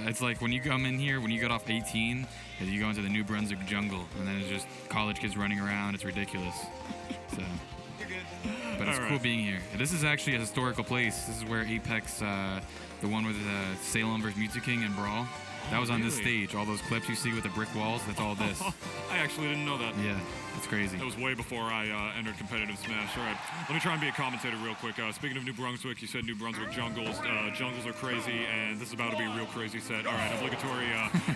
Yeah, it's like when you come in here, when you get off 18, and you go into the New Brunswick jungle, and then it's just college kids running around. It's ridiculous. So, but it's cool being here. This is actually a historical place. This is where Apex, the one with Salem versus Mewtwo King and Brawl, that was on this stage. All those clips you see with the brick walls, that's all this. I actually didn't know that. Yeah, it's crazy. That was way before I entered competitive Smash. All right, let me try and be a commentator real quick. Speaking of New Brunswick, you said New Brunswick jungles. Jungles are crazy, and this is about to be a real crazy set. All right, obligatory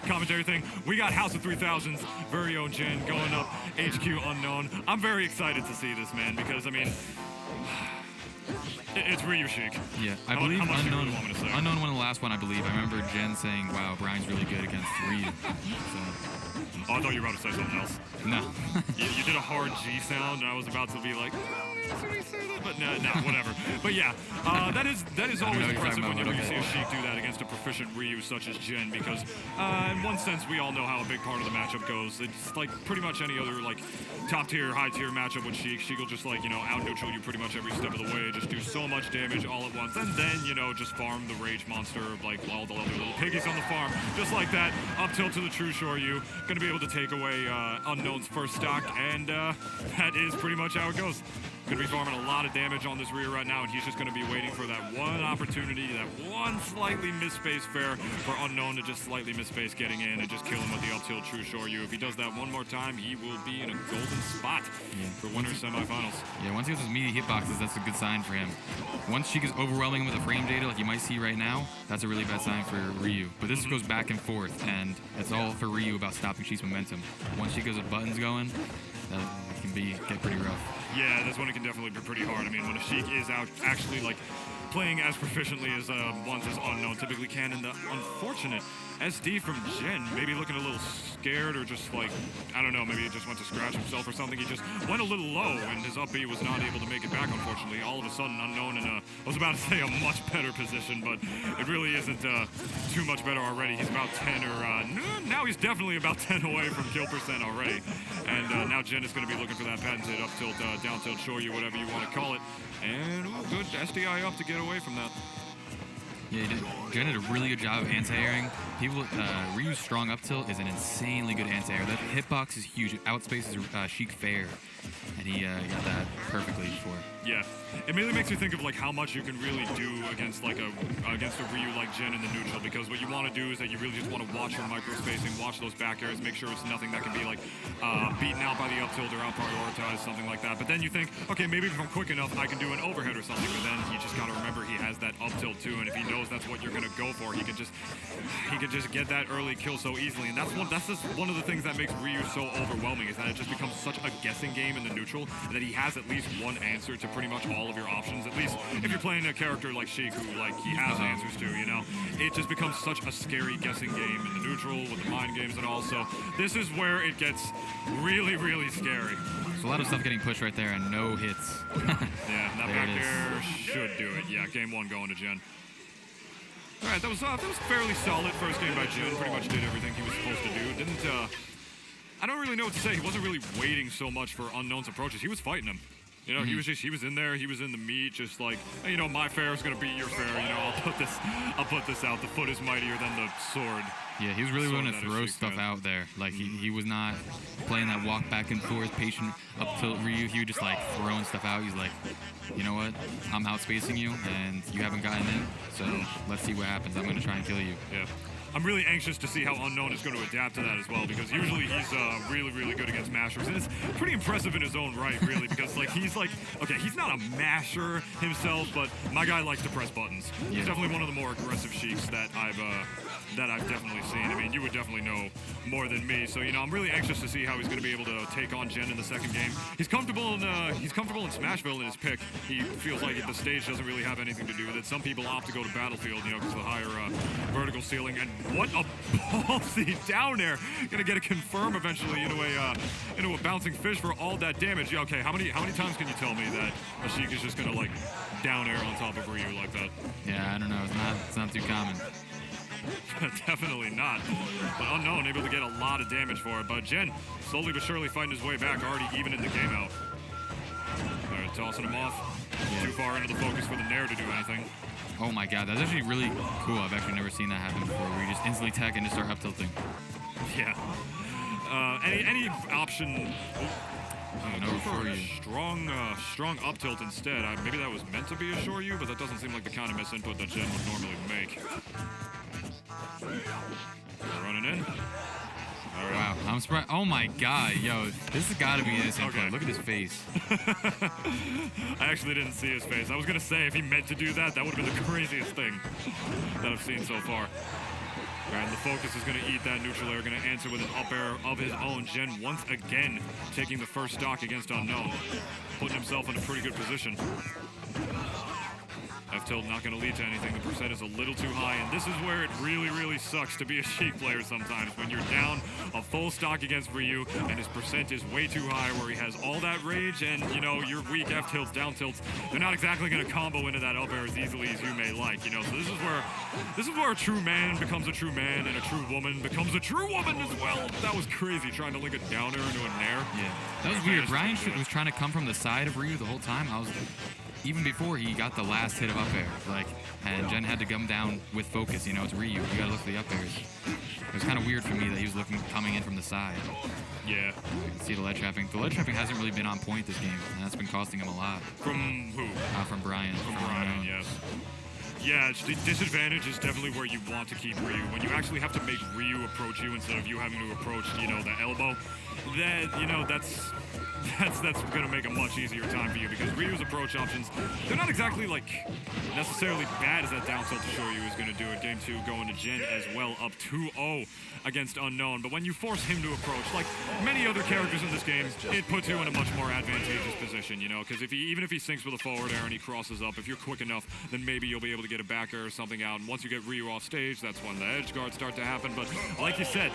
commentary thing. We got House of 3000's very own Jen going up HQ Unknown. I'm very excited to see this, man, because, I mean, it's Ryu Sheik. Yeah, I believe Unknown, Unknown won the last one, I believe. I remember Jen saying, wow, Brian's really good against Ryu. So. Oh, I thought you were about to say something else. No. you did a hard G sound, and I was about to be like, should we say that? But no, whatever. But yeah, that is always impressive when you see a Sheik do that against a proficient Ryu such as Jen, because in one sense, we all know how a big part of the matchup goes. It's like pretty much any other like top-tier, high-tier matchup with Sheik. Sheik will just like, you know, out-neutral you pretty much every step of the way, just do so much damage all at once, and then, you know, just farm the Rage Monster, like all the other little piggies on the farm, just like that, up tilt to the True Shoryu, gonna be able to take away Unknown's first stock, and that is pretty much how it goes. Gonna be farming a lot of damage on this Ryu right now, and he's just gonna be waiting for that one opportunity, that one slightly misspace fair for Unknown to just slightly misspace getting in and just kill him with the up tilt True Shoryu. If he does that one more time, he will be in a golden spot for winter semifinals. Yeah, once he gets his meaty hitboxes, that's a good sign for him. Once Sheik is overwhelming him with the frame data, like you might see right now, that's a really bad sign for Ryu. But this goes back and forth, and it's all for Ryu about stopping Sheik's momentum. Once Sheik gets his buttons going, that can get pretty rough. Yeah, this one it can definitely be pretty hard. I mean, when a Sheik is out actually like playing as proficiently as ones as Unknown typically can, and the unfortunate SD from Jen, maybe looking a little scared or just like, I don't know, maybe he just went to scratch himself or something. He just went a little low, and his up B was not able to make it back, unfortunately. All of a sudden, Unknown in I was about to say a much better position, but it really isn't too much better already. He's about 10 or, now he's definitely about 10 away from kill percent already. And now Jen is going to be looking for that patented up tilt, down tilt, Shoryu, whatever you want to call it. And good SDI up to get away from that. Yeah, Jen did a really good job of anti-airing. Ryu's strong up tilt is an insanely good anti-air. That hitbox is huge. It outspaces Sheik fair, and he got that perfectly before. Yeah, it really makes you think of like how much you can really do against like against a Ryu like Jen in the neutral, because what you want to do is that you really just want to watch your micro spacing, watch those back airs, make sure it's nothing that can be like beaten out by the up tilt or out prioritized, something like that. But then you think, okay, maybe if I'm quick enough, I can do an overhead or something. But then you just got to remember he has that up tilt too, and if he knows that's what you're gonna go for, he could just get that early kill so easily. And that's just one of the things that makes Ryu so overwhelming, is that it just becomes such a guessing game in the neutral that he has at least one answer to pretty much all of your options. At least if you're playing a character like Sheik, who like he has answers to, you know, it just becomes such a scary guessing game in the neutral with the mind games and all. So this is where it gets really, really scary. There's a lot of stuff getting pushed right there and no hits. Yeah, that back air should do it. Yeah, game one going to Jen. All right, that was fairly solid first game by Jen. Pretty much did everything he was supposed to do. I don't really know what to say. He wasn't really waiting so much for Unknown's approaches. He was fighting him. You know, he was in there, he was in the meat, just like, you know, my fair is gonna beat your fair, you know, I'll put this out. The foot is mightier than the sword. Yeah, he was really willing to throw stuff out there. Like he was not playing that walk back and forth, patient up tilt Ryu. He was just like throwing stuff out. He's like, you know what? I'm outspacing you and you haven't gotten in, so let's see what happens. I'm gonna try and kill you. Yeah. I'm really anxious to see how Unknown is going to adapt to that as well, because usually he's really, really good against mashers, and it's pretty impressive in his own right, really, because like he's like, okay, he's not a masher himself, but my guy likes to press buttons. Yeah. He's definitely one of the more aggressive Sheiks that I've definitely seen. I mean, you would definitely know more than me, so you know, I'm really anxious to see how he's going to be able to take on Jen in the second game. He's comfortable in Smashville in his pick. He feels like the stage doesn't really have anything to do with it. Some people opt to go to Battlefield, you know, because of the higher vertical ceiling. And what a ballsy down air! Gonna get a confirm eventually into a bouncing fish for all that damage. Yeah, okay, how many times can you tell me that a Sheik is just gonna like down air on top of Ryu like that? Yeah, I don't know. It's not too common. Definitely not. But Unknown able to get a lot of damage for it. But Jen slowly but surely fighting his way back, already even in the game out. All right, tossing him off. too far into the focus for the Nair to do anything. Oh my god, that's actually really cool. I've actually never seen that happen before, where you just instantly tech and just start up tilting. Yeah. Any option. Strong up tilt instead. Maybe that was meant to be a short U, but that doesn't seem like the kind of misinput that Jen would normally make. Running in. Right. Wow, I'm surprised. Oh my god, yo, this has got to be innocent. Okay. Look at his face. I actually didn't see his face. I was gonna say if he meant to do that, that would have been the craziest thing that I've seen so far. All right, and the focus is gonna eat that neutral air, gonna answer with an up air of his own. Jen once again taking the first stock against Unknown, putting himself in a pretty good position. F-tilt not going to lead to anything. The percent is a little too high, and this is where it really, really sucks to be a Sheik player sometimes, when you're down a full stock against Ryu, and his percent is way too high, where he has all that rage, and, you know, your weak F-tilts, down tilts, they're not exactly going to combo into that up air as easily as you may like, you know? So this is where a true man becomes a true man, and a true woman becomes a true woman as well. That was crazy, trying to link a down air into a nair. Yeah, that was weird. Brian was trying to come from the side of Ryu the whole time. Even before he got the last hit of up air, and Jen had to come down with focus. You know, it's Ryu. You gotta look for the up airs. It was kind of weird for me that he was coming in from the side. Yeah. You can see the ledge trapping. The ledge trapping hasn't really been on point this game, and that's been costing him a lot. From who? From Brian. From Brian, yes. Yeah, the disadvantage is definitely where you want to keep Ryu. When you actually have to make Ryu approach you instead of you having to approach, you know, the elbow, then, you know, that's going to make a much easier time for you, because Ryu's approach options, they're not exactly, like, necessarily bad as that down tilt to Shoryu is going to do it. Game 2 going to Jen as well, up 2-0 against Unknown. But when you force him to approach, like many other characters in this game, it puts you in a much more advantageous position, you know, because even if he sinks with a forward air and he crosses up, if you're quick enough, then maybe you'll be able to get a back air or something out. And once you get Ryu off stage, that's when the edge guards start to happen. But like you said,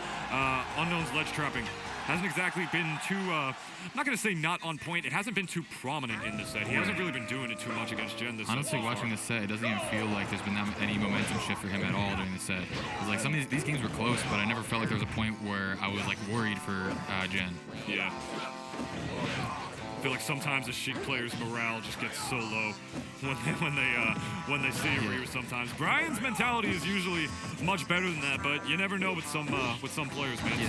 Unknown's ledge trapping hasn't exactly been too, I'm not going to say not on point. It hasn't been too prominent in this set. He hasn't really been doing it too much against Jen this set. Honestly, watching this set, it doesn't even feel like there's been any momentum shift for him at all during the set. It's like some of these games were close, but I never felt like there was a point where I was like worried for Jen. Yeah. I feel like sometimes the Sheik players' morale just gets so low when they see Ryu sometimes. Brian's mentality is usually much better than that, but you never know with some players, man. Yeah.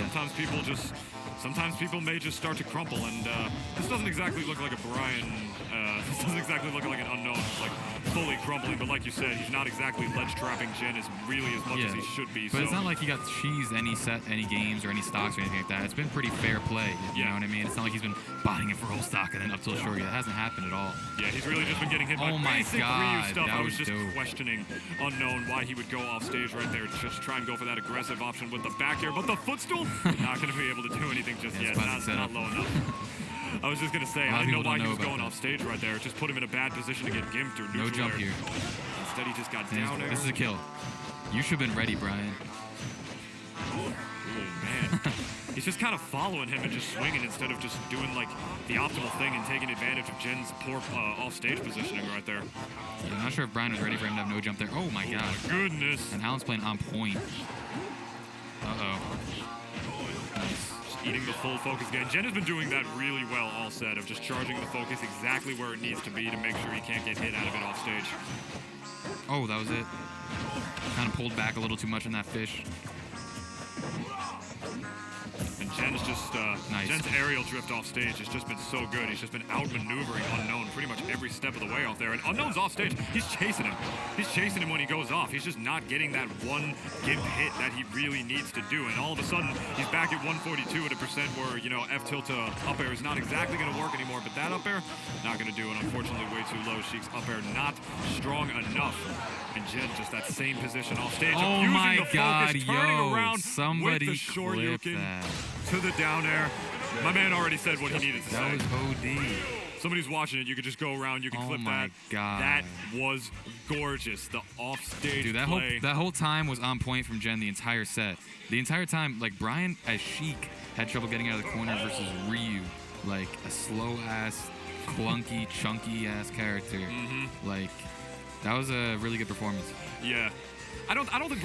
Sometimes people may just start to crumple, and this doesn't exactly look like a Brian. This doesn't exactly look like an Unknown, like fully crumbling. But like you said, he's not exactly ledge trapping Jen as really as much as he should be. But it's not like he got cheesed any games or any stocks or anything like that. It's been pretty fair play. You know what I mean? It's not like he's been botting it for whole stock and then up till short. It hasn't happened at all. Yeah, he's really just been getting hit by basic Ryu stuff. I was just questioning Unknown why he would go off stage right there, just try and go for that aggressive option with the back air, but the footstool not going to be able to do anything just yet. Not low enough. I was just going to say, I didn't know why he was going off stage right there. It just put him in a bad position to get gimped or neutral. No jump here. Instead, he just got down there. This is a kill. You should have been ready, Brian. Oh, man. He's just kind of following him and just swinging instead of just doing, like, the optimal thing and taking advantage of Jen's poor off-stage positioning right there. Yeah, I'm not sure if Brian was ready for him to have no jump there. Oh, my God. My goodness. And Hallen's playing on point. Uh-oh. Nice. Eating the full focus again. Jen has been doing that really well all set, of just charging the focus exactly where it needs to be to make sure he can't get hit out of it off stage. Oh, that was it. Kind of pulled back a little too much in that fish. And Jen's just, Jen's aerial drift off stage has just been so good. He's just been outmaneuvering Unknown pretty much every step of the way off there. And Unknown's off stage, he's chasing him. He's chasing him when he goes off. He's just not getting that one gimp hit that he really needs to do. And all of a sudden, he's back at 142 at a percent where, you know, F-tilt to up air is not exactly going to work anymore. But that up air, not going to do it. Unfortunately, way too low. Sheik's up air not strong enough. And Jen just that same position off stage. Oh my God, yo, around somebody with the clip that. To the down air. My man already said what he needed to say. That was OD. Somebody's watching it. You could just go around. You can clip that. Oh my God. That was gorgeous. The off-stage Dude, that play. that whole time was on point from Jen the entire set. The entire time, like, Brian as Sheik had trouble getting out of the corner versus Ryu. Like, a slow-ass, clunky, chunky-ass character. Like, that was a really good performance. Yeah. I don't think